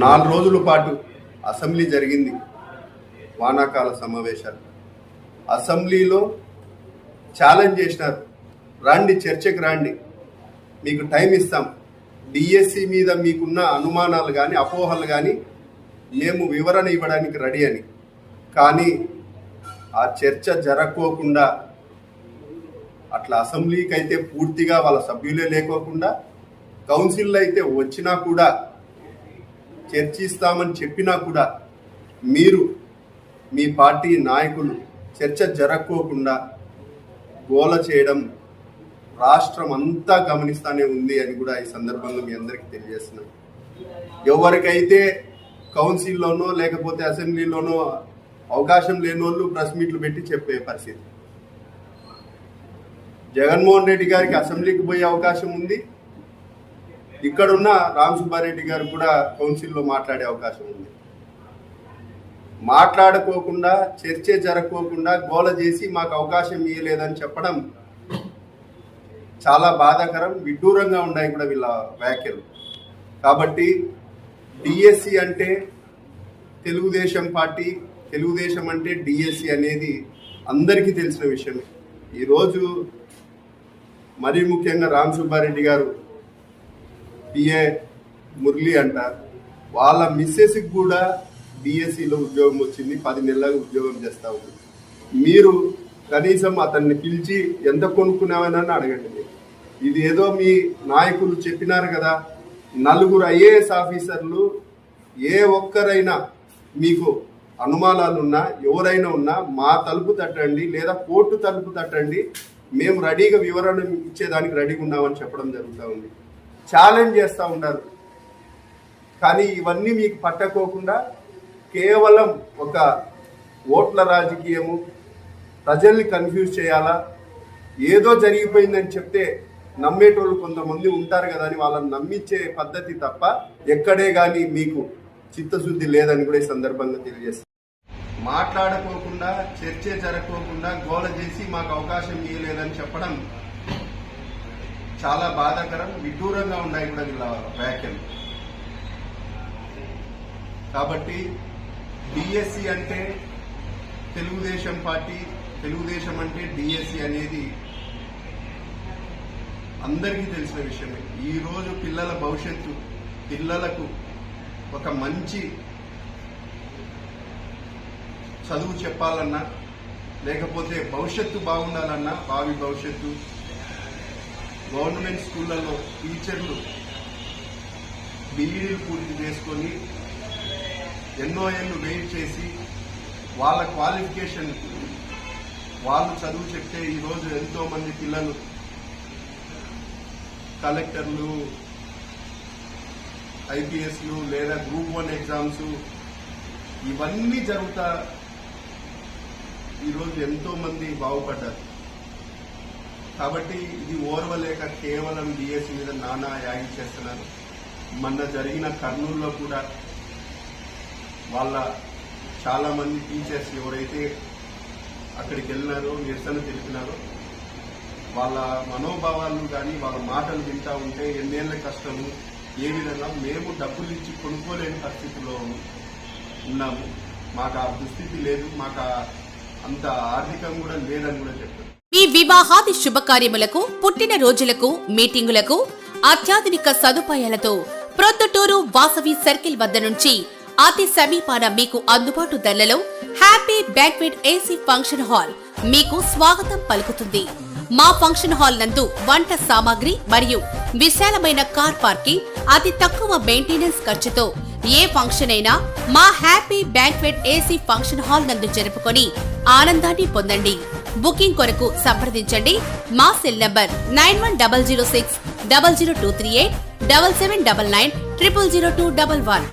4 రోజుల పాటు అసెంబ్లీ జరిగింది. వానాకాల సమావేశాలు అసెంబ్లీలో ఛాలెంజ్ చేసినారు. రండి, చర్చకు రండి, మీకు టైం ఇస్తాం. డిఎస్సి మీద మీకున్న అనుమానాలు కానీ అపోహలు కానీ మేము వివరణ ఇవ్వడానికి రెడీ అని. కానీ ఆ చర్చ జరగకోకుండా, అట్లా అసెంబ్లీకి అయితే పూర్తిగా వాళ్ళ సభ్యులే లేకోకుండా, కౌన్సిల్లో అయితే వచ్చినా కూడా చర్చిస్తామని చెప్పినా కూడా మీరు మీ పార్టీ నాయకులు చర్చ జరగకోకుండా గోల చేయడం రాష్ట్రం అంతా గమనిస్తానే ఉంది అని కూడా ఈ సందర్భంగా మీ అందరికీ తెలియజేస్తున్నాం. ఎవరికైతే కౌన్సిల్లోనో లేకపోతే అసెంబ్లీలోనో అవకాశం లేని వాళ్ళు ప్రెస్ మీట్లు పెట్టి చెప్పే పరిస్థితి. జగన్మోహన్ రెడ్డి గారికి అసెంబ్లీకి పోయే అవకాశం ఉంది. ఇక్కడున్న రామ్ సుబ్బారెడ్డి గారు కూడా కౌన్సిల్లో మాట్లాడే అవకాశం ఉంది. మాట్లాడుకోకుండా, చర్చే జరగకోకుండా గోల చేసి మాకు అవకాశం ఇవ్వలేదని చెప్పడం చాలా బాధాకరం, విడ్డూరంగా ఉన్నాయి కూడా వీళ్ళ వ్యాఖ్యలు. కాబట్టి డిఎస్సి అంటే తెలుగుదేశం పార్టీ, తెలుగుదేశం అంటే డిఎస్సి అనేది అందరికీ తెలిసిన విషయమే. ఈరోజు మరీ ముఖ్యంగా రామ్ సుబ్బారెడ్డి గారు పిఏ మురళి అంట, వాళ్ళ మిస్సెస్కి కూడా డిఎస్సిలో ఉద్యోగం వచ్చింది. 10 నెలలుగా ఉద్యోగం చేస్తూ ఉంది. మీరు కనీసం అతన్ని పిలిచి ఎంత కొనుక్కున్నామని అడగండి. ఇది ఏదో మీ నాయకులు చెప్పినారు కదా, 4 ఐఏఎస్ ఆఫీసర్లు, ఏ ఒక్కరైనా మీకు అనుమానాలున్నా ఎవరైనా ఉన్నా మా తలుపు తట్టండి లేదా కోర్టు తలుపు తట్టండి, మేము రెడీగా వివరణ ఇచ్చేదానికి రెడీగా ఉన్నామని చెప్పడం జరుగుతూ ఉంది. ఛాలెంజ్ చేస్తూ ఉన్నారు. కానీ ఇవన్నీ మీకు పట్టకోకుండా కేవలం ఒక ఓట్ల రాజకీయము, ప్రజల్ని కన్ఫ్యూజ్ చేయాలా, ఏదో జరిగిపోయిందని చెప్తే నమ్మేటోళ్ళు కొంతమంది ఉంటారు కదా అని వాళ్ళని నమ్మించే పద్ధతి తప్ప ఎక్కడే కానీ మీకు చిత్తశుద్ధి లేదని కూడా ఈ సందర్భంగా తెలియజేస్తారు. మాట్లాడుకోకుండా, చర్చే జరగకోకుండా గోల చేసి మాకు అవకాశం ఇవ్వలేదని చెప్పడం చాలా బాధాకరం, విడ్డూరంగా ఉన్నాయి కూడా వీళ్ళ వ్యాఖ్యలు. కాబట్టి డిఎస్సి అంటే తెలుగుదేశం పార్టీ, తెలుగుదేశం అంటే డిఎస్సి అనేది అందరికీ తెలిసిన విషయమే. ఈరోజు పిల్లల భవిష్యత్తు, పిల్లలకు ఒక మంచి చదువు చెప్పాలన్నా, లేకపోతే భవిష్యత్తు బాగుండాలన్నా, భావి భవిష్యత్తు, గవర్నమెంట్ స్కూళ్లలో టీచర్లు బీఈడీలు పూర్తి చేసుకొని ఎన్నో ఏళ్ళు వెయిట్ చేసి వాళ్ళ క్వాలిఫికేషన్ వాళ్ళు చదువు చెప్తే ఈరోజు ఎంతో మంది పిల్లలు కలెక్టర్లు, ఐపీఎస్లు లేదా గ్రూప్ 1 ఎగ్జామ్స్ ఇవన్నీ జరుగుతా ఈరోజు ఎంతో మంది బాగుపడ్డారు. కాబట్టి ఇది ఓర్వలేక కేవలం డిఎస్సి మీద నానా యాగి చేస్తున్నారు. మొన్న జరిగిన కర్నూలులో కూడా వాళ్ళ చాలా మంది టీచర్స్ ఎవరైతే అక్కడికి వెళ్ళినారో, నిరసన తెలిపినారో, వాళ్ళ మనోభావాలు కానీ వాళ్ళ మాటలు వింటా ఉంటే ఎన్నేళ్ల కష్టము, ఏ విధంగా మేము డబ్బులు ఇచ్చి కొనుక్కోలేని పరిస్థితిలో ఉన్నాము, మాకు ఆ దుస్థితి లేదు, మాకు అంత ఆర్థికం కూడా లేదని కూడా చెప్పారు. మీ వివాహాది శుభకార్యములకు, పుట్టిన రోజులకు, మీటింగులకు అత్యాధునిక సదుపాయాలతో ప్రొద్దుటూరు వాసవి సర్కిల్ వద్ద నుంచి అతి సమీపాన మీకు అందుబాటు ధరలలో happy banquet AC function hall మీకు స్వాగతం పలుకుతుంది. మా ఫంక్షన్ హాల్ నందు వంట సామాగ్రి మరియు విశాలమైన కార్ పార్కింగ్, అతి తక్కువ మెయింటెనెన్స్ ఖర్చుతో ఏ ఫంక్షన్ అయినా మా happy banquet AC function hall నందు జరుపుకొని ఆనందాన్ని పొందండి. బుకింగ్ కొరకు సంప్రదించండి. మా సెల్ నంబర్ 9100600238 7799 000211.